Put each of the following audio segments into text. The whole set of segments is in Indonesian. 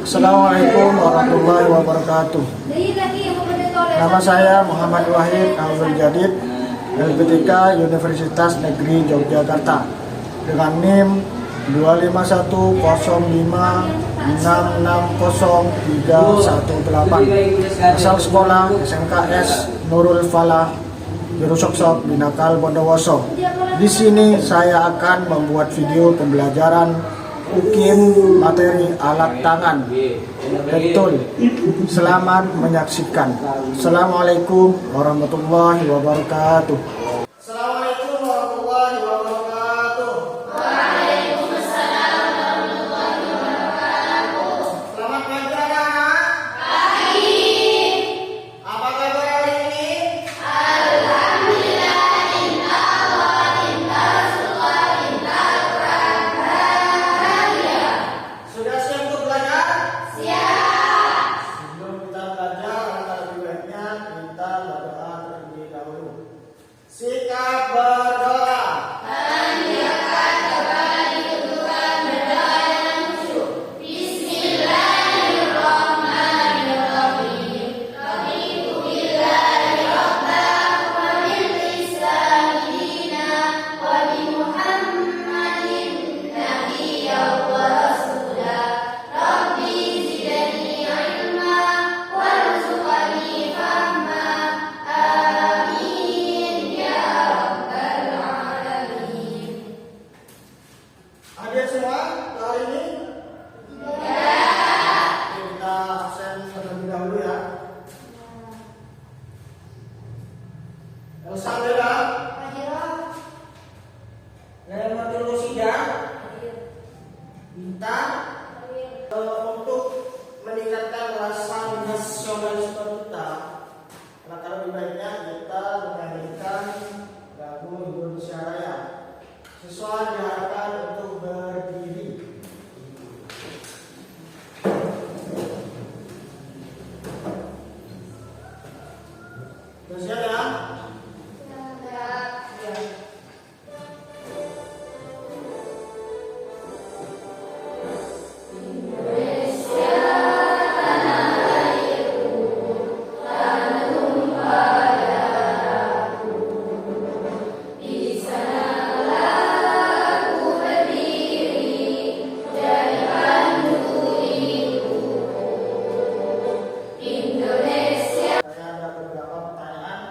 Assalamualaikum warahmatullahi wabarakatuh. Nama saya Muhammad Wahid Nauzul Jadid, LPTK Universitas Negeri Yogyakarta dengan NIM 25105660318. Asal sekolah SMKS Nurul Falah, Jurusoksok Binakal Bondowoso. Di sini saya akan membuat video pembelajaran UKIM materi alat tangan. Betul. Selamat menyaksikan. Assalamualaikum warahmatullahi wabarakatuh. Assalamualaikum warahmatullahi wabarakatuh. Waalaikumsalam warahmatullahi wabarakatuh. Selamat pagi anak-anak. Pagi. Apa kabar hari ini? Alhamdulillah, indah wa indah suka indah bahagia. Sudah siap untuk belajar? Siap. Sebelum kita belajar, alangkah lebih baiknya kita berdoa terlebih dahulu. Sikap berdoa. Mendiamkan kepala di kedudukan berdoa yang khusyuk. Bismillahirrahmanirrahim. Raditu billahi rabban wa bil islami dinan wa bi Muhammadin nabiyyan wa rasulah. Rabbi zidni ilma warzuqni fahma. Amin ya rabbal alamin. Hadir semua hari ini? Ya. Oke, kita absen terlebih dahulu ya. Elsa Bella, Lematul Rosida, Bintang. Untuk meningkatkan rasa nasionalisme kita, maka lebih baiknya kita menyanyikan lagu Indonesia Raya. Siswa diharapkan untuk berdiri. Siap ya? Saya ada beberapa pertanyaan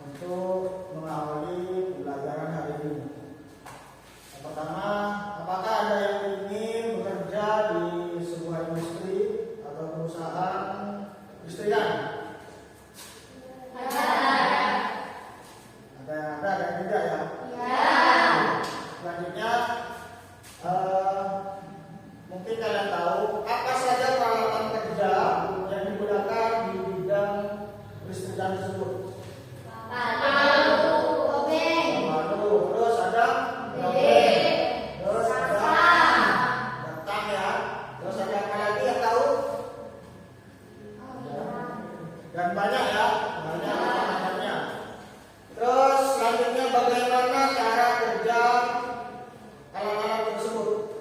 untuk mengawali pembelajaran hari ini. Yang pertama, apakah ada yang ingin bekerja di sebuah industri atau perusahaan istrian? Ada yang tidak ya? Selanjutnya, mungkin kalian tahu apa saja peralatan kerja yang digunakan di bidang listrikan tersebut. Lalu, terus ada obeng, terus ada datang ya, terus ada apa lagi yang tahu? Dan banyak ya, banyak macam-macamnya. Terus selanjutnya bagaimana cara kerja alat-alat tersebut?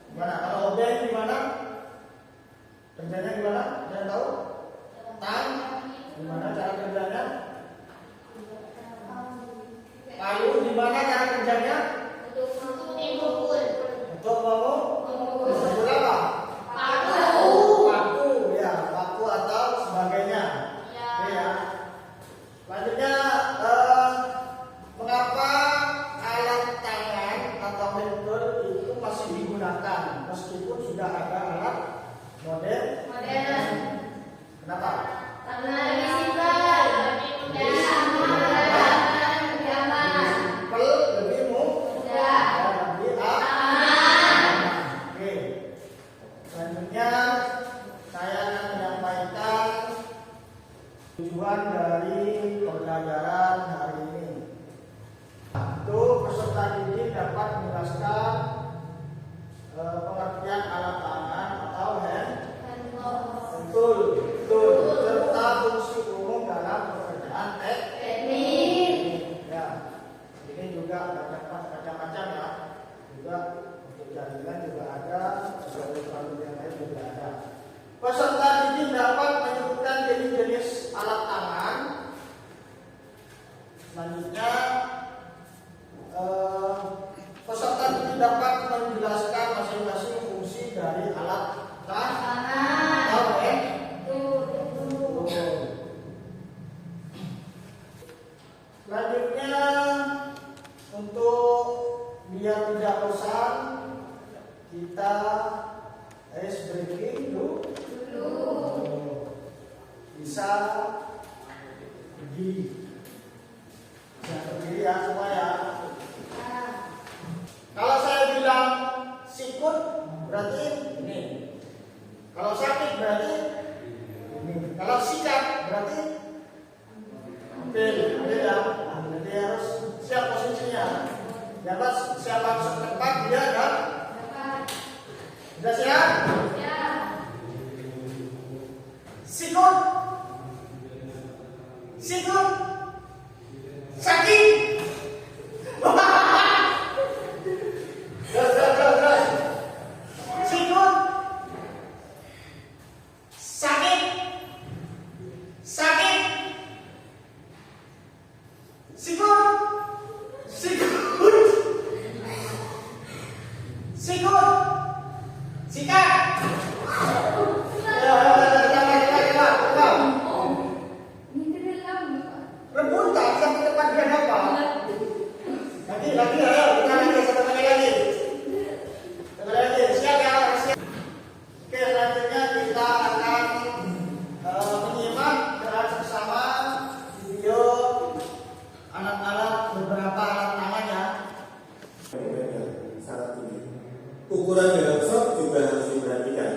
Gimana? Kalau obeng gimana? Kerjanya gimana? Ada yang tahu? Tang, gimana cara kerjanya? Palu, gimana cara kerjanya? Untuk memukul apa? Paku, ya, paku atau sebagainya. Oke ya. Selanjutnya, mengapa alat tangan atau handphone itu masih digunakan meskipun sudah ada alat modern? Kenapa? Karena lebih simpel, lebih mudah, nyaman, Simpel, lebih mudah, lebih aman. Oke. Selanjutnya saya akan menyampaikan tujuan dari pembelajaran hari ini. Untuk peserta didik dapat menjelaskan pengertian alat tangan atau hand. Betul, betul. Serta fungsi umum dalam pekerjaan teknik. Ya, ini juga macam-macam ya. Juga untuk jaringan juga ada, ada yang lain juga alat tangan, oke. tubuh, Selanjutnya untuk biar tidak bosan kita ice breaking dulu. Bisa berdiri. Bisa berdiri ya semua ya. Kalau saya bilang sikut berarti ini. Kalau sakit berarti ini. Kalau sikat berarti ambil ya. Jadi harus siap posisinya. Dapat siap masuk tempat dia kan? Sudah siap? Sikut. Sikut. Sakit. Terus. Sikut. Sakit. Sakit. Sikut. Sikut. Sikut. Sikat. Rebutan sampai depan dia apa? Lagi ayo kita lagi satu kali lagi. Satu kali lagi siap ya siap. Oke selanjutnya kita akan menyimak gerakan bersama video alat-alat beberapa alat tangan ya. Sangat tinggi. Ukuran dalam shot juga harus diperhatikan.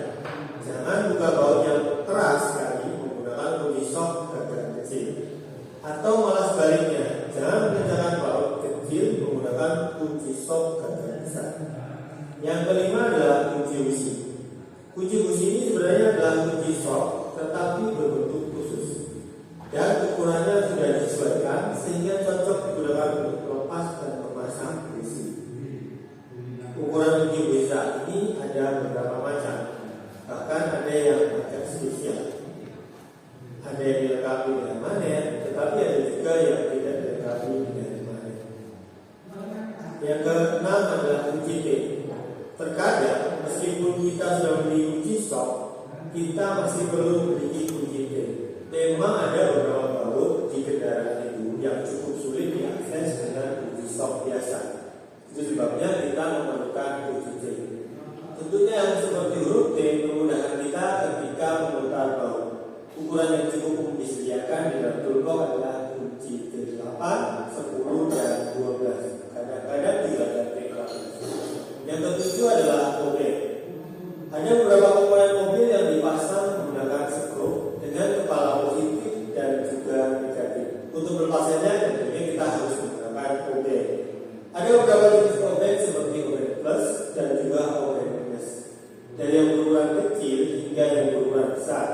Jangan buka baut yang keras sekali menggunakan kunci shot gagaran kecil. Atau malah sebaliknya, jangan mengerjakan baut kecil menggunakan kunci shot gagaran besar. Yang kelima adalah kunci busi. Kunci busi ini sebenarnya adalah kunci shot tetapi berbentuk khusus. Dan ukurannya sudah disesuaikan sehingga cocok digunakan untuk melepas dan memasang busi. Ukuran kunci busi saat ini ada beberapa macam. Bahkan ada yang agak spesial. Ada yang dilengkapi dengan magnet, tetapi ada juga yang tidak dilengkapi dengan magnet. Yang keenam adalah kunci T. Terkadang meskipun kita sudah memiliki kunci stop, kita masih perlu memiliki kunci T. Memang ada beberapa baut di kendaraan itu yang cukup sulit diakses dengan kunci stop biasa. Itu sebabnya kita memerlukan kunci T. Tentunya yang seperti huruf T memudahkan kita ketika memutar baut. Ukuran yang cukup disediakan di dalam toolbox adalah kunci T8, 10, dan 12. Kadang-kadang juga ada T12. Yang ketujuh adalah obeng. Ada beberapa komponen mobil yang dipasang menggunakan skrup dengan kepala positif dan juga negatif. Untuk melepaskannya tentunya kita harus menggunakan obeng. Ada beberapa jenis obeng seperti obeng plus dan juga obeng minus. Dari yang berukuran kecil hingga yang berukuran besar.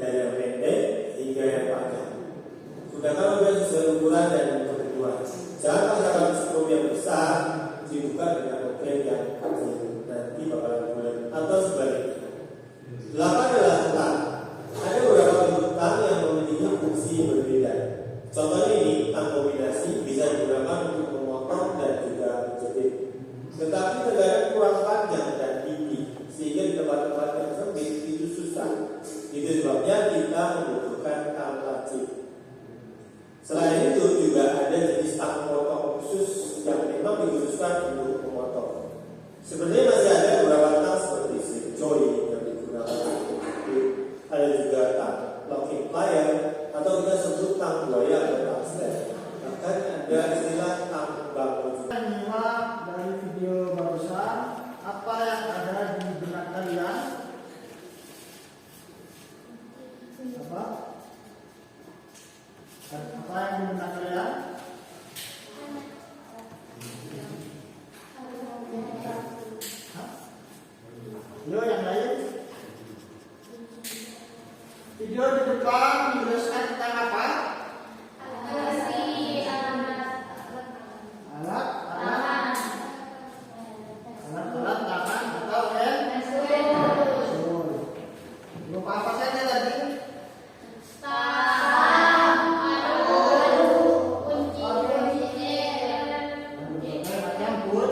Dari yang pendek hingga yang panjang. Gunakan obeng sesuai ukuran dan kebutuhan. Jangan paksakan skrup yang besar dibuka dengan obeng yang kecil. Nanti bakalan bulat atau sebaliknya. 8 adalah tang. Ada beberapa bentuk tang yang memiliki fungsi berbeda. Contohnya ini tang kombinasi bisa digunakan untuk memotong dan juga menjepit. Tetapi terkadang kurang panjang dan tinggi sehingga di tempat-tempat yang sempit itu susah. Itu sebabnya kita membutuhkan tang lancip. Selain itu juga ada jenis tang potong khusus yang memang dikhususkan untuk memotong. Sebenarnya masih ada beberapa tang seperti slip joy yang digunakan untuk menjepit. Ada juga tang locking plier atau kita sebut tang buaya atau tang step. Bahkan ada istilah tang bambu. Menyimak dari video barusan apa yang ada di benak kalian? Apa? Apa yang di benak kalian? Yo yang lain. Video di depan menjelaskan tentang apa? Alat-alat tangan atau berupa apa saja tadi? Macam pun.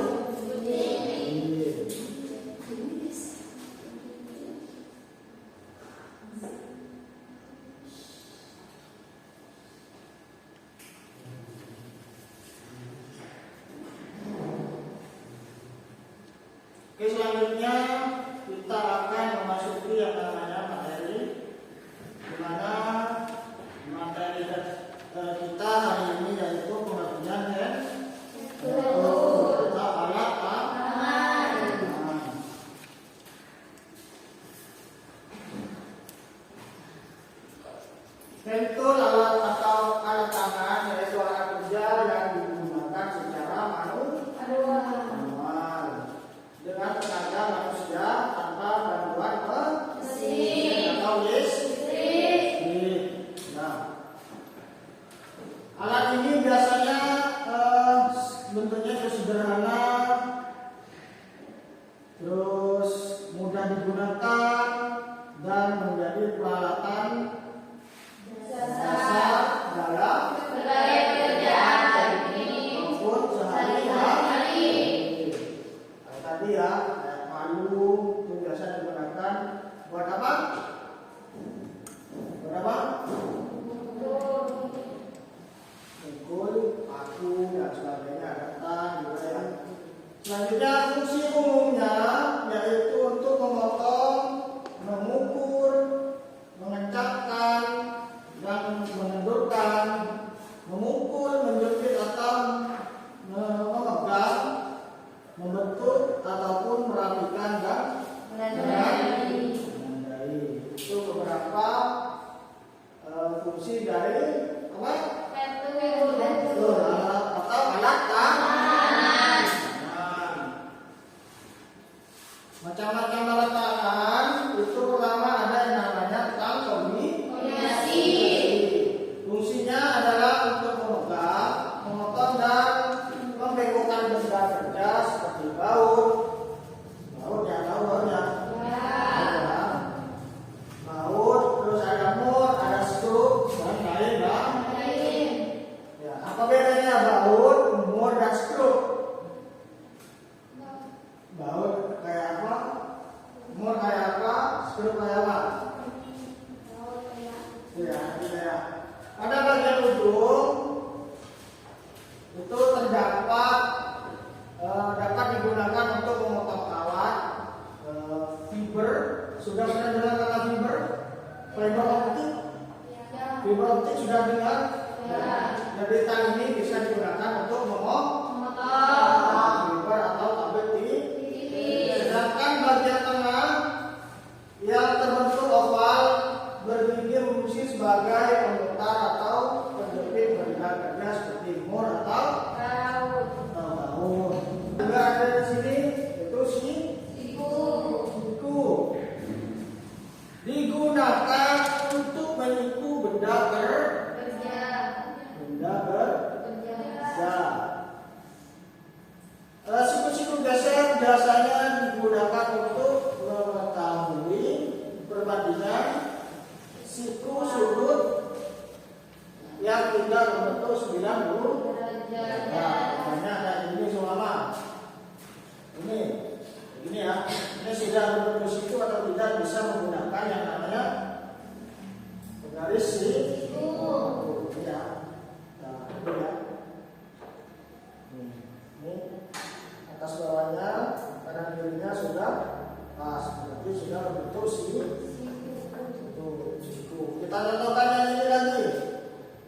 selanjutnya kita akan memasuki yang namanya materi, di mana materi kita hari ini yaitu pengertian atau alat tangan. Pentul alat atau alat tangan yaitu alat kerja yang digunakan secara manual dengan tenaga manusia tanpa bantuan mesin atau listrik. Nah, alat ini biasanya bentuknya sederhana, terus mudah digunakan dan menjadi peralatan dasar dalam berbagai pekerjaan maupun sehari-hari. Kayak tadi ya, kayak palu itu biasa digunakan buat apa? Buat apa? Mukul, paku dan sebagainya, ketan gitu ya. Selanjutnya fungsi umumnya yaitu untuk memotong, mengukur, mengencapkan dan mengendurkan, memukul, menjepit atau memegang, membentuk ataupun merapikan dan menandai. Itu beberapa fungsi dari apa? Betul, alat atau alat tangan. Macam-macam alat tangan itu pertama ada yang namanya tang kombinasi. Fungsinya adalah untuk memegang, memotong dan membengkokkan benda kerja seperti baut ya, baut, terus ada mur, ada skrup dan lain. Ya, apa bedanya baut, mur dan skrup? Baut kayak apa? Mur kayak apa? Skrup kayak apa? Ya, pada bagian ujung itu terdapat dapat digunakan untuk memotong kawat, fiber. Sudah pernah dengar kata fiber? Fiber optik? Fiber optik sudah dengar? Jadi tang ini bisa digunakan untuk memotong fiber atau kabel TV. Sedangkan bagian tengah yang terbentuk oval bergigi berfungsi sebagai pemutar atau penjepit benda kerja seperti mur atau baut. Juga ada di sini itu siku. Digunakan untuk menyiku benda kerja. Siku-siku geser biasanya digunakan untuk mengetahui perbandingan siku sudut yang tidak membentuk 90 derajat. Makanya ada ini selama ini ya, ini sudah berbentuk siku atau tidak bisa menggunakan yang namanya penggaris siku ya. Nah, itu ya. Ini atas bawahnya kanan kirinya sudah pas, berarti sudah berbentuk siku. Kita contohkan yang ini lagi.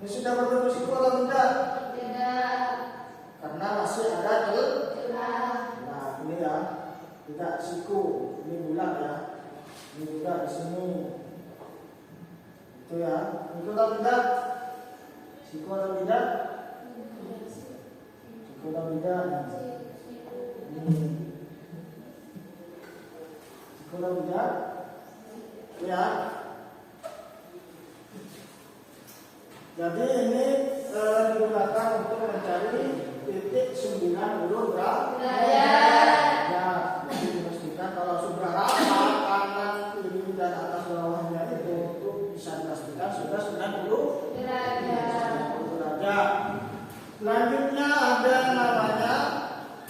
Ini sudah berbentuk siku atau tidak? Tidak. Karena masih ada celah. Nah, ini ya, tidak siku. Ini bulat ya. Ini bulat di sini. Itu ya. Itu atau tidak? Siku atau tidak? Siku atau tidak? Siku atau tidak? Ya. Jadi ini digunakan untuk mencari titik 90 derajat. Ya, jadi dipastikan kalau sudah rata kanan kiri dan atas bawahnya itu bisa dipastikan sudah 90 derajat. Selanjutnya ada namanya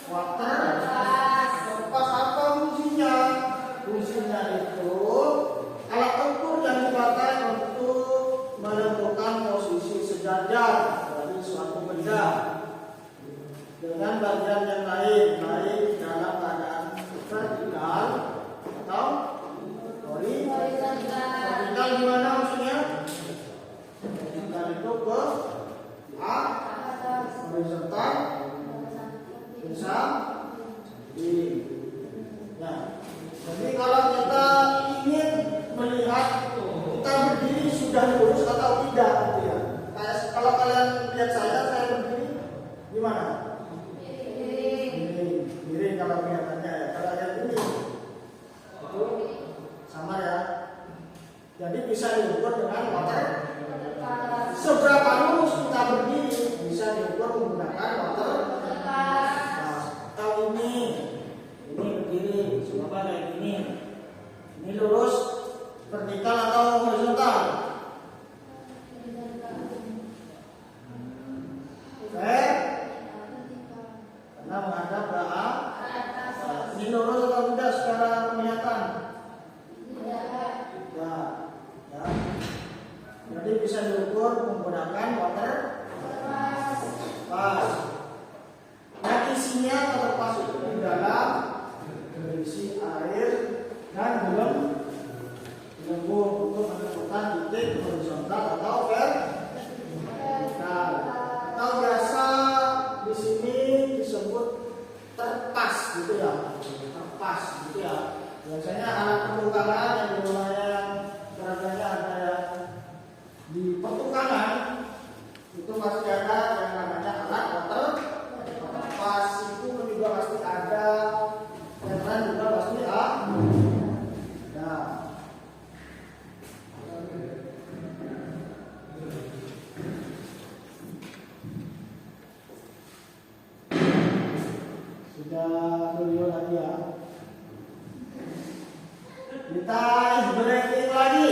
water kompas. Apa fungsinya? Fungsinya itu alat ukur yang dipakai untuk menentukan posisi sejajar dari suatu benda dengan bagian yang lain, baik dalam sama ya. Jadi bisa diukur dengan water. Seberapa lurus kita berdiri bisa diukur menggunakan water. Atau ini berdiri sama kayak gini. Ini lurus, vertikal atau horizontal? Oke, karena menghadap ke atas. Ini lurus atau tidak secara penglihatan? Tidak. Ya. Jadi bisa diukur menggunakan water pas. Nah isinya terlepas itu di dalam berisi air dan belum untuk menentukan titik horizontal atau vertikal. Atau biasa di sini disebut terpas gitu ya, terpas gitu ya. Biasanya alat pertukangan yang di rumahnya yang beradanya ada yang di pertukangan itu pasti ada yang namanya alat water terpas, itu juga pasti ada, yang lain juga pasti ada. Sudah dulu lagi ya. Kita breaking lagi.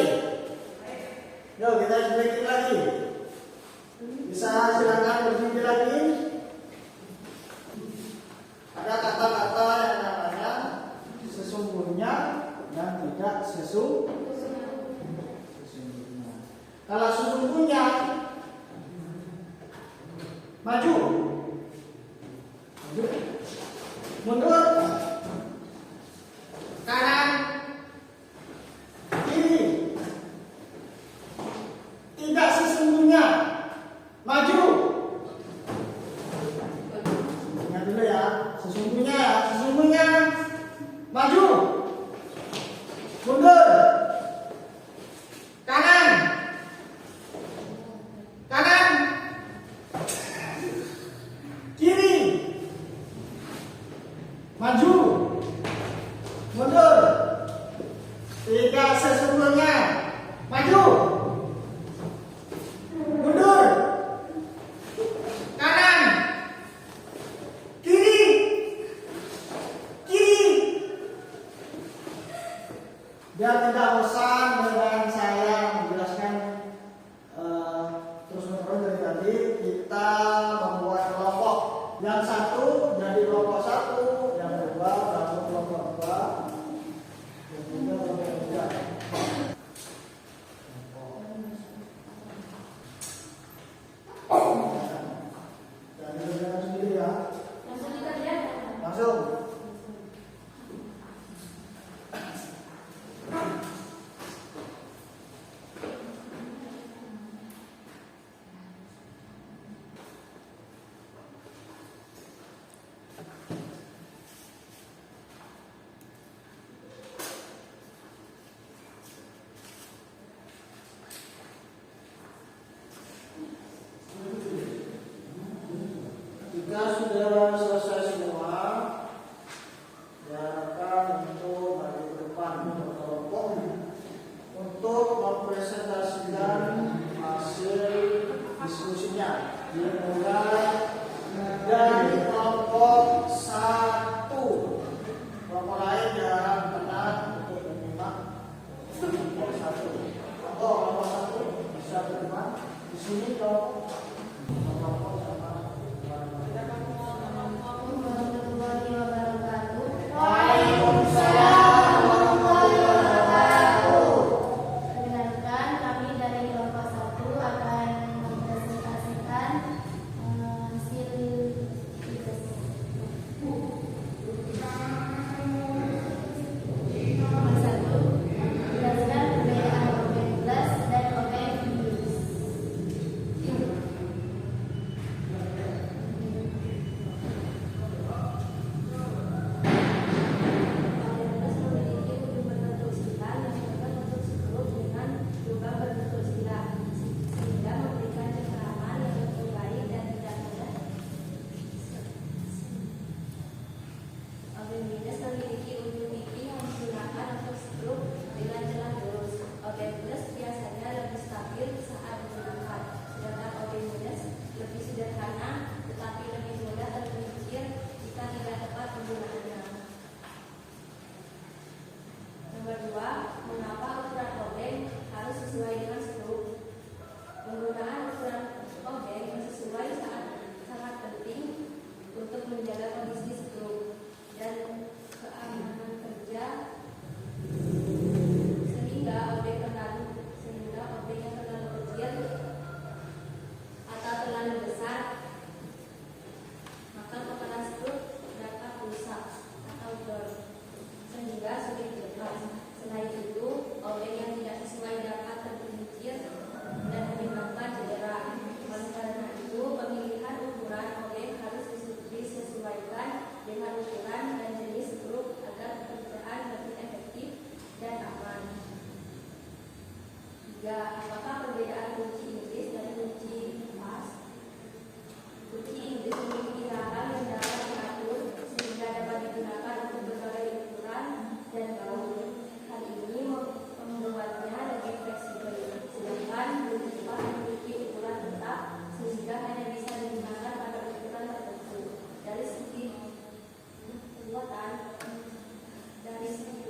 Yuk kita breaking lagi. Bisa silakan berdiri lagi. Ada kata-kata yang namanya sesungguhnya dan tidak sesungguhnya. Kalau sesungguhnya maju, mundur, kanan, kiri. Tidak sesungguhnya maju. Ingat dulu ya, sesungguhnya maju, mundur, kanan, kiri, maju, mundur. Tidak sesungguhnya maju, mundur, kanan, kiri. Biar tidak bosan dengan saya menjelaskan terus-menerus dari tadi, kita membuat kelompok. Yang satu jadi kelompok 1, yang kedua gabung kelompok 2, yang ketiga kelompok 3. Jadi kerjakan sendiri ya. Langsung. Jika sudah selesai semua, diharapkan untuk maju ke depan kelompok untuk mempresentasikan hasil diskusinya. Dimulai dari kelompok 1. Kelompok lain jangan tenang untuk menyimak kelompok 1. Kelompok 1 bisa berteman di sini kelompok sama. Waalaikumsalam warahmatullahi wabarakatuh. Perkenalkan, kami dari kelompok 1 akan mempresentasikan hasil tugas. Nomor 1, jelaskan perbedaan objek kelas dan objek views. ketiga, apakah perbedaan kunci Inggris dan kunci emas? Kunci Inggris memiliki rangka yang dapat diatur sehingga dapat digunakan untuk berbagai ukuran dan gaun. Hal ini membuatnya lebih fleksibel, sedangkan kunci emas memiliki ukuran tetap sehingga hanya bisa digunakan pada ukuran tertentu. Dari segi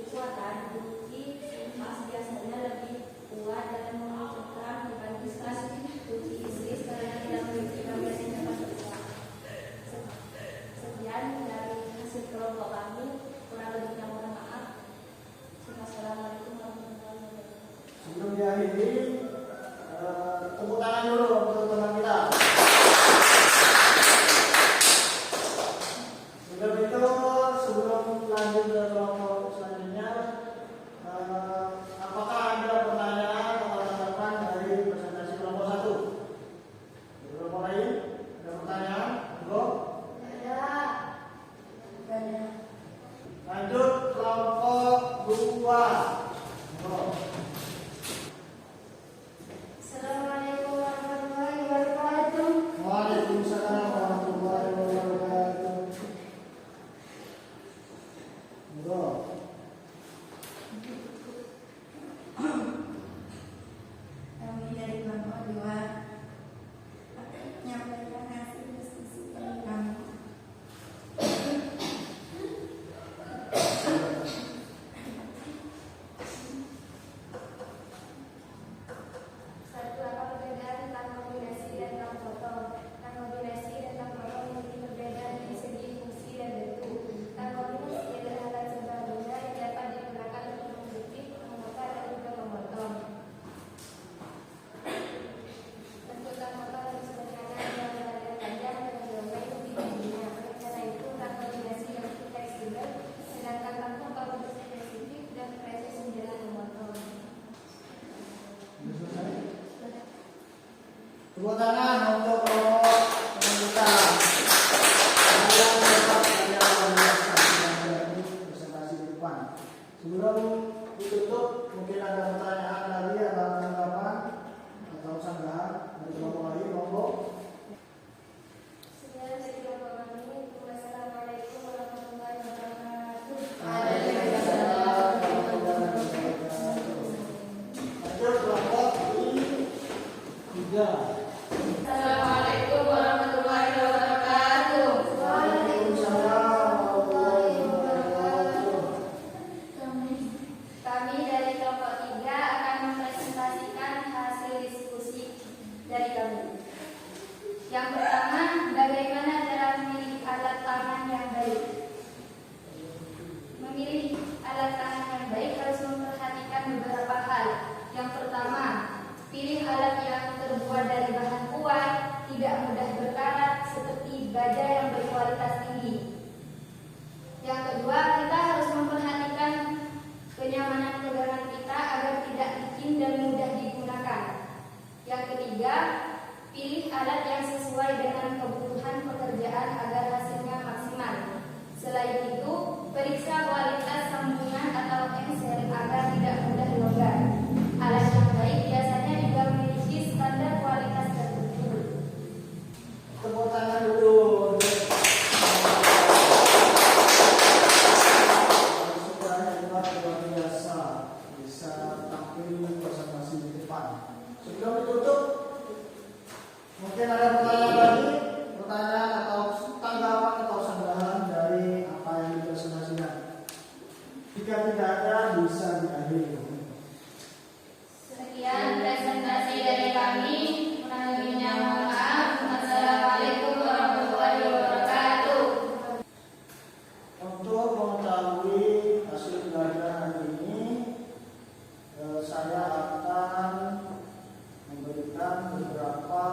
kekuatan, kunci emas biasanya lebih kuat dalam mencengkram dibandingkan kunci Inggris karena tidak memiliki bagian yang dapat bergerak. Sekian dari hasil kelompok kami, kurang lebihnya mohon maaf. Wassalamualaikum warahmatullahi wabarakatuh. Sebelum diakhiri, tepuk tangan dulu untuk teman kita. Sebelum itu, sebelum lanjut ke kelompok selanjutnya, apakah ada pertanyaan atau tanggapan dari presentasi kelompok 1? Kelompok lain, ada pertanyaan? Belum? Ada. Lanjut kelompok 2. Belum. Assalamualaikum warahmatullahi wabarakatuh. Waalaikumsalam warahmatullahi wabarakatuh. Belum. Kami dari kelompok 2 menyampaikan hasil diskusi kami. Satu, apa perbedaan tentang kombinasi dan tentang foto? Tentang kombinasi dan tentang foto memiliki perbedaan dari segi fungsi dan bentuk. Tentang kombinasi adalah alat serba benda yang dapat digunakan untuk mengkritik, memotong dan juga memotong. Bentuk tentang foto lebih sederhana dan berada panjang dan gelombang lebih tingginya. Oleh karena itu, tentang kombinasi lebih fleksibel, sedangkan tentang foto lebih spesifik dan presis menjelang memotong. Sudah selesai? Tepuk tangan untuk kelompok teman kita. Kalian dapat belajar luar biasa dari presentasi di depan. Sebelum ditutup, mungkin ada pertanyaan lagi atau tanggapan atau sanggahan dari kelompok lain, kelompok. Sekian dari kelompok kami. Wassalamualaikum warahmatullahi wabarakatuh. Waalaikumsalam warahmatullahi wabarakatuh. Lanjut kelompok 3. Assalamualaikum warahmatullahi wabarakatuh. Waalaikumsalam warahmatullahi wabarakatuh. Kami dari kelompok 3 akan mempresentasikan hasil diskusi dari kami. Yang pertama, bagaimana cara memilih alat tangan yang baik? Memilih alat tangan yang baik harus memperhatikan beberapa hal. Yang pertama, pilih alat yang terbuat dari bahan kuat, tidak mudah berkarat, seperti baja yang berkualitas tinggi. Yang kedua, kita harus memperhatikan kenyamanan pegangan kita agar tidak licin dan mudah digunakan. Yang ketiga, pilih alat yang sesuai dengan kebutuhan pekerjaan agar hasilnya maksimal. Selain itu, periksa kualitas sambungan atau ensering agar tidak mudah longgar. Alat yang baik biasanya juga memiliki standar kualitas tertentu. Tepuk tangan dulu. Sudah hebat, luar biasa, bisa tampil presentasi di depan. Sebelum ditutup, mungkin ada pertanyaan lagi, pertanyaan atau tanggapan atau sanggahan dari apa yang dipresentasikan. Jika tidak ada, bisa diakhiri. Sekian presentasi dari kami. Kurang lebihnya mohon maaf. Assalamualaikum warahmatullahi wabarakatuh. Untuk mengetahui hasil belajar hari ini, saya akan memberikan beberapa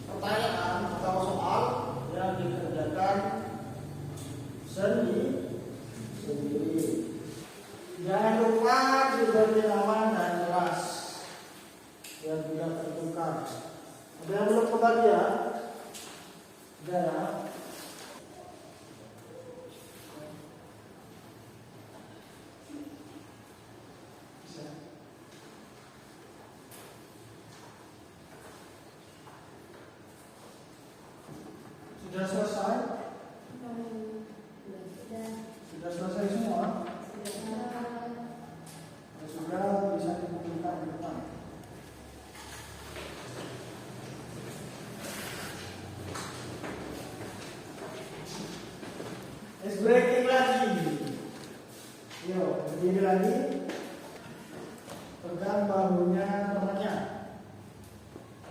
pertanyaan atau soal yang dikerjakan sendiri. Jangan lupa diberi nama dan kelas biar tidak tertukar. Ada yang belum kebagian? Ada ya? Bisa. berdiri lagi, pegang bahunya temannya,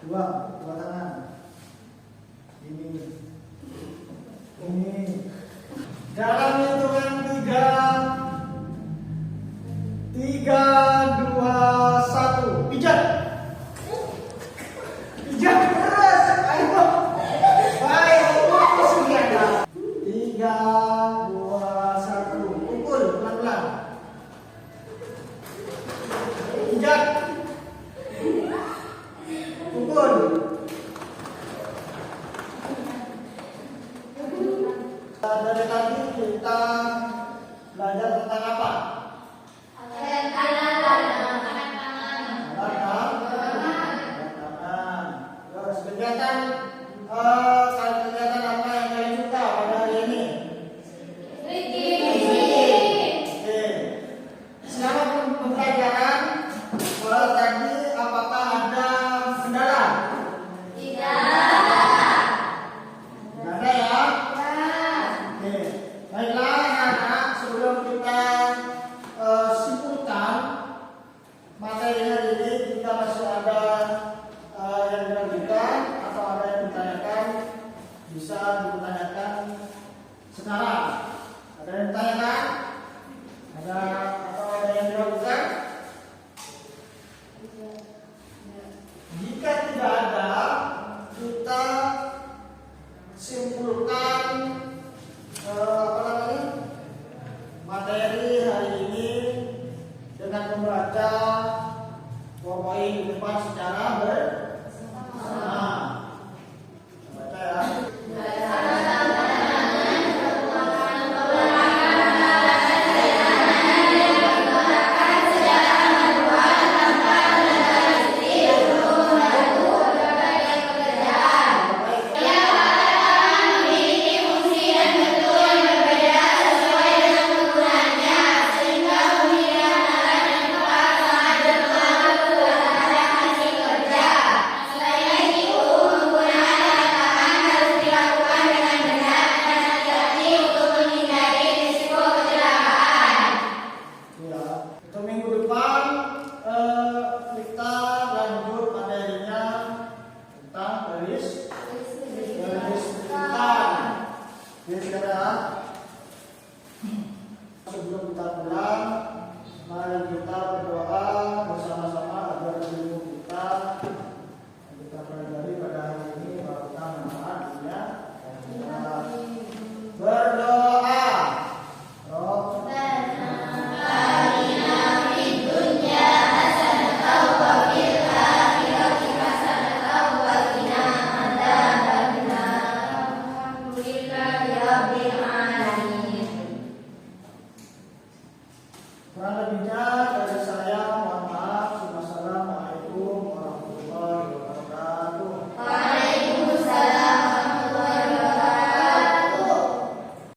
dua tangan, ini, dalam hitungan 3, 2, 1, pijat terus, ayo, baik, sudah. 3, 2, 1, pukul pelan-pelan. Pijat. Pukul. Dari tadi kita belajar tentang apa? Terus kegiatan apa yang kalian suka pada hari ini? Oke. Selama pembelajaran tadi apakah ada kendala? Tidak ada ya? Oke. Baiklah anak-anak, sebelum kita simpulkan materi hari ini, jika masih ada yang diragukan atau ada yang ditanyakan, bisa ditanyakan sekarang. Ada yang ditanyakan? Atau ada yang diragukan? Jika tidak ada, kita simpulkan materi hari ini dengan membaca poin di depan secara bersama. Baca ya. Untuk minggu depan